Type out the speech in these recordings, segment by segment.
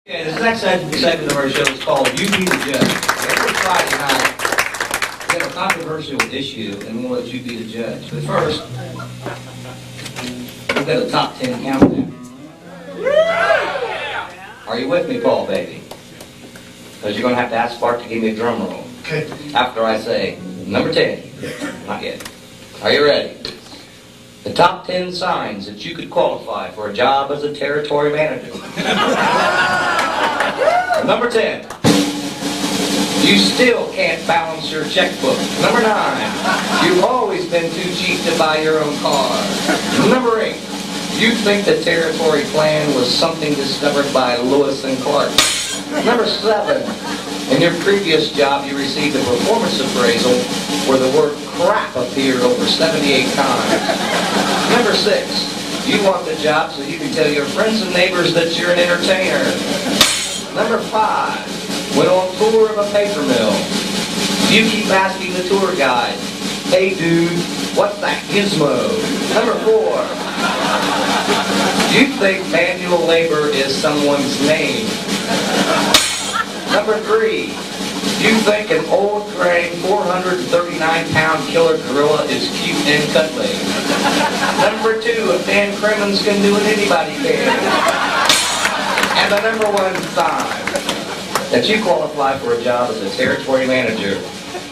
Okay, this next segment of our show is called You Be the Judge. Every Friday night, we have a controversial issue, and we'll let you be the judge. But first, we've got a top 10 countdown. Are you with me, Paul, baby? Because you're going to have to ask Bart to give me a drum roll. Okay. After I say, number 10. Not yet. Are you ready? The top 10 signs that you could qualify for a job as a territory manager. Number 10. You still can't balance your checkbook. Number 9. You've always been too cheap to buy your own car. Number 8. You think the territory plan was something discovered by Lewis and Clark. Number 7. In your previous job, you received a performance appraisal where the word crap appeared over 78 times. Number 6. You want the job so you can tell your friends and neighbors that you're an entertainer. Number 5. Went on tour of a paper mill. You keep asking the tour guide, hey dude, what's that gizmo? Number 4. You think manual labor is someone's name. Number 3. You think an old gray 439-pound killer gorilla is cute and cuddly. Number 2. If Dan Crimmins can do it, anybody can. And the number 1 sign that you qualify for a job as a territory manager,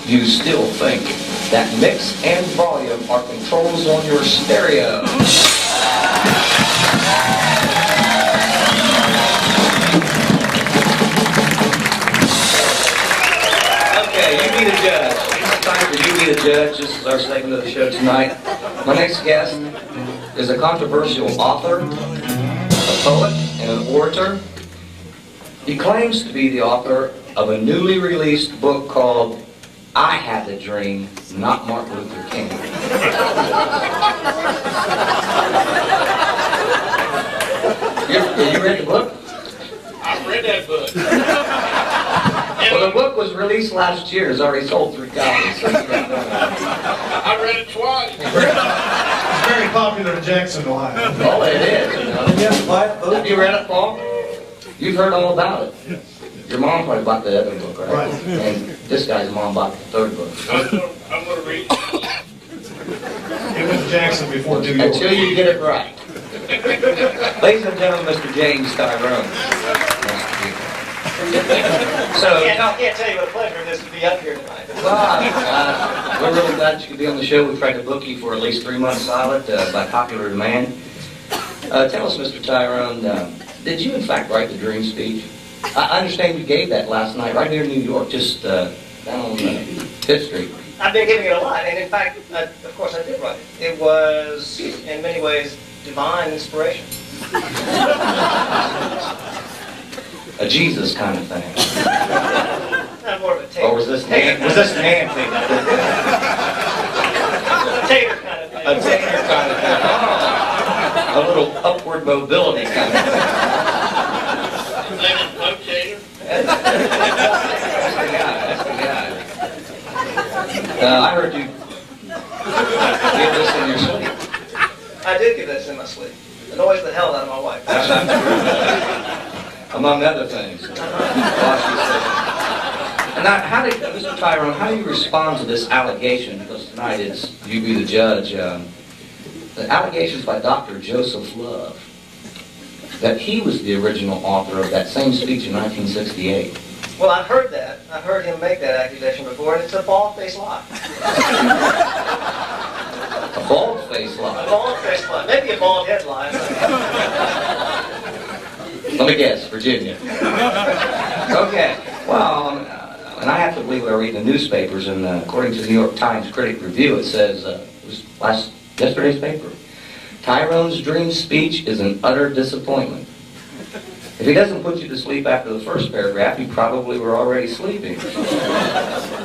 you still think that mix and volume are controls on your stereo. Okay, you be the judge. It's time for you be the judge. This is our segment of the show tonight. My next guest is a controversial author, a poet, and an orator. He claims to be the author of a newly released book called I Had the Dream, Not Martin Luther King. You read the book? I've read that book. Well, the book was released last year. It's already sold 3 copies. So I read it twice. It's very popular in Jackson, Ohio. oh, it is. You know. Have you read it, Paul? You've heard all about it. Your mom probably bought the other book, right? Right. And this guy's mom bought the 3rd book. I'm going to read. It went to Jackson before New York. Until you get it right. Ladies and gentlemen, Mr. James Tyrone. So, I can't tell you what a pleasure it is to be up here tonight. well, we're really glad you could be on the show. We tried to book you for at least 3 months solid by popular demand. Tell us, Mr. Tyrone, did you in fact write the dream speech? I understand you gave that last night right here in New York, just down on 5th Street. I've been giving it a lot, and in fact, of course I did write it. It was, in many ways, divine inspiration. A Jesus kind of thing. Not more of a tater. Or was this man thing? A tater kind of thing. A tater kind of thing. Oh, a little upward mobility kind of thing. That's the guy. I heard you give this in your sleep. I did give this in my sleep. It annoys the hell out of my wife. Among other things. Now, Mr. Tyrone, how do you respond to this allegation? Because tonight it's you be the judge. The allegations by Dr. Joseph Love that he was the original author of that same speech in 1968. Well, I've heard that. I've heard him make that accusation before, and it's a bald-faced lie. A bald-faced A lie. bald-faced lie. Maybe a bald-head lie. Let me guess, Virginia. Okay. Well, and I have to believe I read the newspapers, and according to the New York Times Critic Review, it says, it was yesterday's paper, Tyrone's dream speech is an utter disappointment. If he doesn't put you to sleep after the first paragraph, you probably were already sleeping.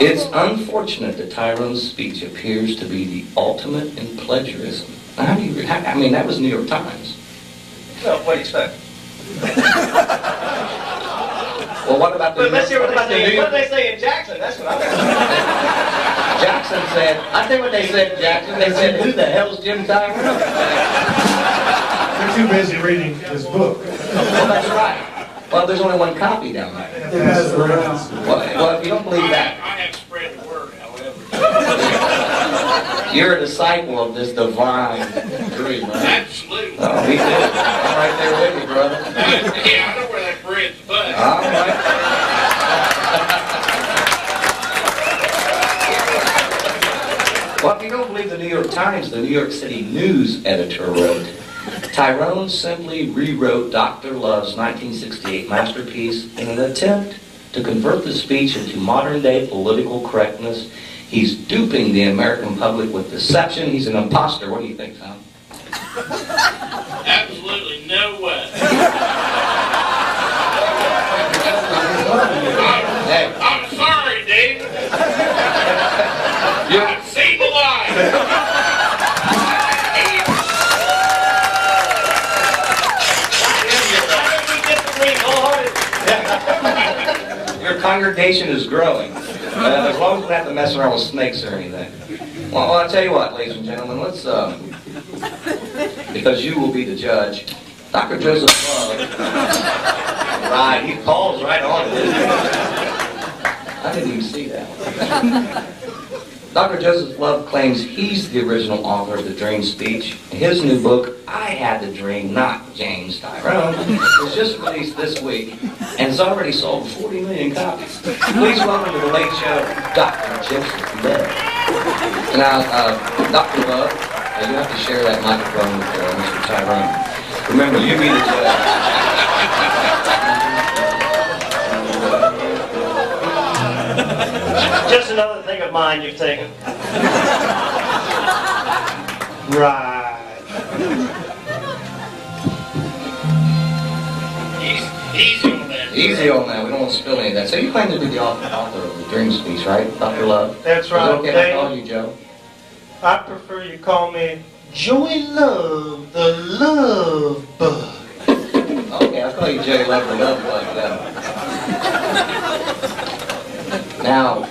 It's unfortunate that Tyrone's speech appears to be the ultimate in plagiarism. Now, how do you, I mean, that was New York Times. Well, what do you expect? Well, what about the But let's hear what New they York? say in Jackson. That's what I'm asking. Jackson said, I think what they said, Jackson, they said, who the hell's Jim Tyrone? They're too busy reading his book. Well, that's right. Well, there's only one copy down there. Pass it around. Well, if you don't believe that, I have spread the word, however. you're a disciple of this divine dream, right? Absolutely. Oh, me too. I'm right there with you, brother. Yeah, I know where that bread's buttered. All right. Well, if you don't believe the New York Times, the New York City News editor wrote, Tyrone simply rewrote Dr. Love's 1968 masterpiece in an attempt to convert the speech into modern-day political correctness. He's duping the American public with deception. He's an imposter. What do you think, Tom? Absolutely no way. Hey, I'm sorry, Dave. I've seen the light. your congregation is growing. As long as we don't have to mess around with snakes or anything. Well, I'll tell you what, ladies and gentlemen, let's, because you will be the judge, Dr. Joseph Love, right, he calls right on it. I didn't even see that. Dr. Joseph Love claims he's the original author of the dream speech. His new book, I Had the Dream, Not James Tyrone, was just released this week and has already sold 40 million copies. Please welcome to the Late Show, Dr. Joseph Love. Now, Dr. Love, you have to share that microphone with Mr. Tyrone. Remember, you be the judge. Just another thing of mine you've taken. Right. Easy on that. Easy on that, we don't want to spill any of that. So you claim to be the author of the dream speech, right, Dr. Love? That's right, Is it okay if I call Dave. you Joe? I prefer you call me Joey Love, the Love Bug. Okay, I'll call you Joey Love the Love like that. Now,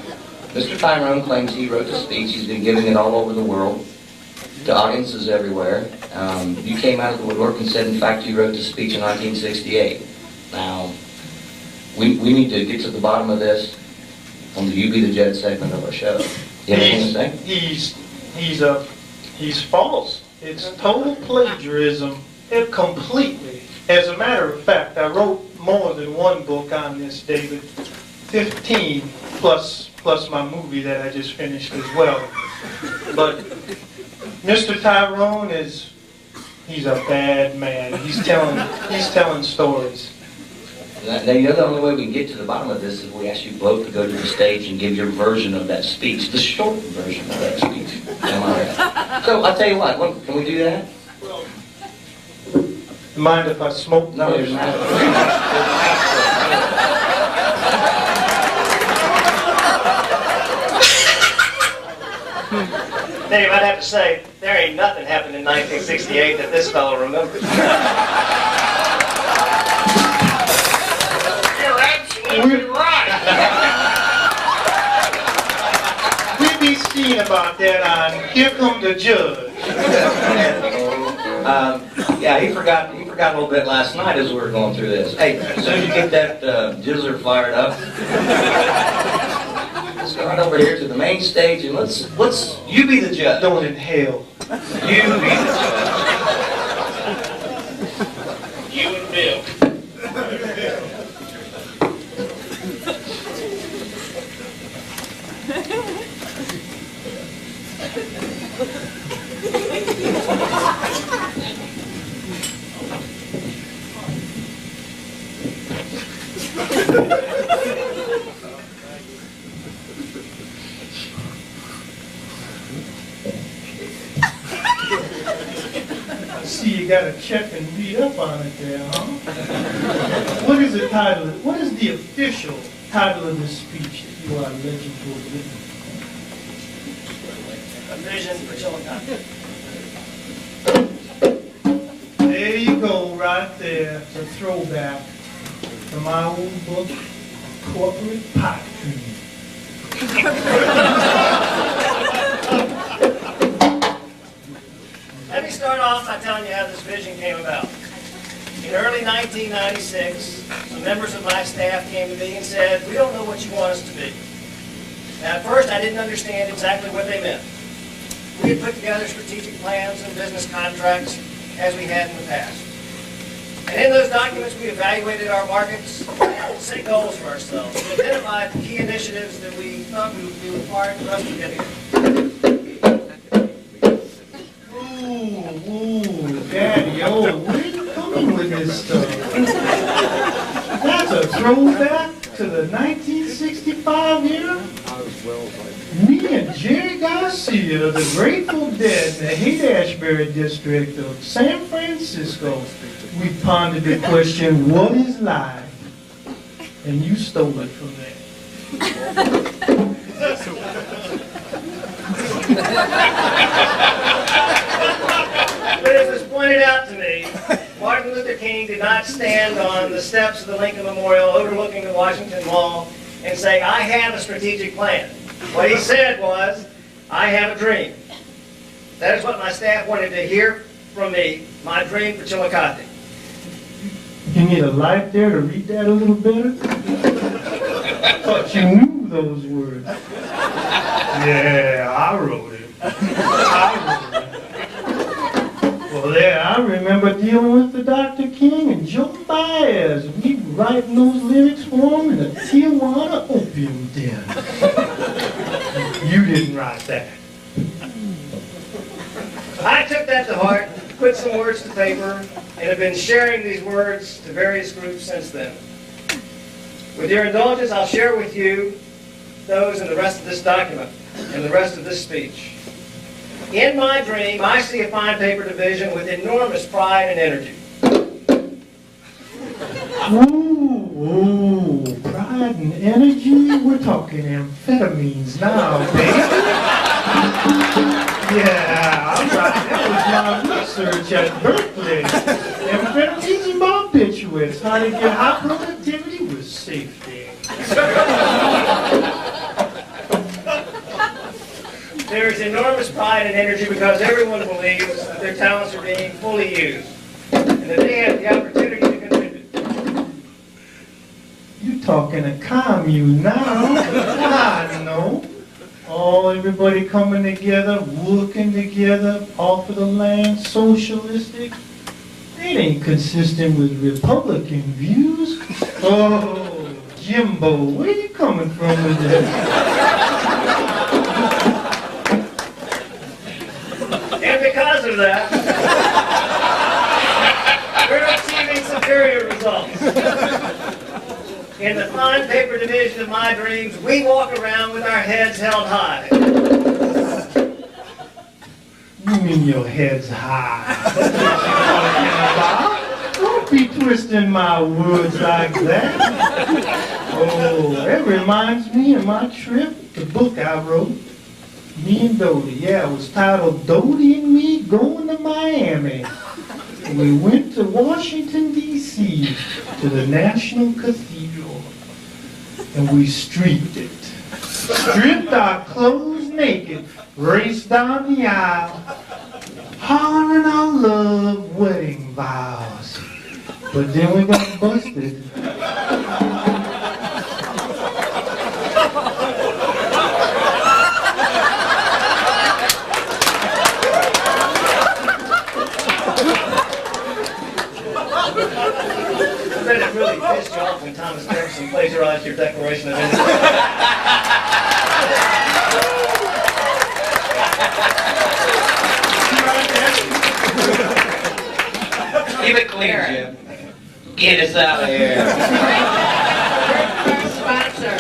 Mr. Tyrone claims he wrote the speech. He's been giving it all over the world to audiences everywhere. You came out of the woodwork and said, in fact, you wrote the speech in 1968. Now, we need to get to the bottom of this on the You Be the Judge segment of our show. You have anything to say? He's false. It's total plagiarism, completely. As a matter of fact, I wrote more than one book on this, David. 15 plus my movie that I just finished as well. But Mr. Tyrone he's a bad man. He's telling stories. Now, you know the only way we can get to the bottom of this is we ask you both to go to the stage and give your version of that speech, the short version of that speech. Am I right? So, I'll tell you what, can we do that? Mind if I smoke? No, there's not. Dave, I'd have to say, there ain't nothing happened in 1968 that this fellow remembers. You're absolutely right. We'll be seeing about that on Here Come the Judge. Yeah, he forgot a little bit last night as we were going through this. Hey, as soon as you get that jizzer fired up, let's go right over here to the main stage and let's you be the judge. Don't inhale. You be the judge. You and Bill. See, you got to check and read up on it there, huh? What is the title? What is the official title of this speech that you are alleged to have written? A vision for Chillicothe. There you go, right there. It's a throwback to my old book, Corporate Pipe Dream. Let me start off by telling you how this vision came about. In early 1996, a members of my staff came to me and said, "We don't know what you want us to be." Now, at first, I didn't understand exactly what they meant. We had put together strategic plans and business contracts as we had in the past. And in those documents, we evaluated our markets, set goals for ourselves, and identified the key initiatives that we thought would be required for us to get here. Ooh, Daddy, where are you coming with this stuff? That's a throwback to the 1965 era? Me and Jerry Garcia of the Grateful Dead in the Haight-Ashbury district of San Francisco, we pondered the question, what is life? And you stole it from there. But as was pointed out to me, Martin Luther King did not stand on the steps of the Lincoln Memorial overlooking the Washington Mall and say, "I have a strategic plan." What he said was, "I have a dream." That is what my staff wanted to hear from me, my dream for Chillicothe. You need a light there to read that a little better? Thought you knew those words. Yeah, I wrote it. Well, there, I remember dealing with the Dr. King and Joe Baez. We writing those lyrics for him in a Tijuana opium den. You didn't write that. I took that to heart, put some words to paper, and have been sharing these words to various groups since then. With your indulgence, I'll share with you those in the rest of this document and the rest of this speech. In my dream, I see a fine paper division with enormous pride and energy. Ooh, pride and energy? We're talking amphetamines now, baby. Yeah, all right. That was my research at Berkeley. Amphetamines and barbiturates. How to get high productivity with safety. There is enormous pride and energy because everyone believes that their talents are being fully used and that they have the opportunity to contribute. You talking a commune now? I know. Oh, everybody coming together, working together, off of the land, socialistic. It ain't consistent with Republican views. Oh, Jimbo, where you coming from with this? And because of that, we're achieving superior results. In the fine paper division of my dreams, we walk around with our heads held high. You mean your head's high? Don't be twisting my words like that. Oh, that reminds me of my trip, the book I wrote. Me and Dodie. Yeah, it was titled Dodie and Me Going to Miami. We went to Washington, D.C., to the National Cathedral, and we streaked it. Stripped our clothes naked, raced down the aisle, hollering our love wedding vows. But then we got busted. I bet it really pissed you off when Thomas Jefferson plagiarized your Declaration of Independence. Keep it clean, Jim. Get us out of here. Sponsor.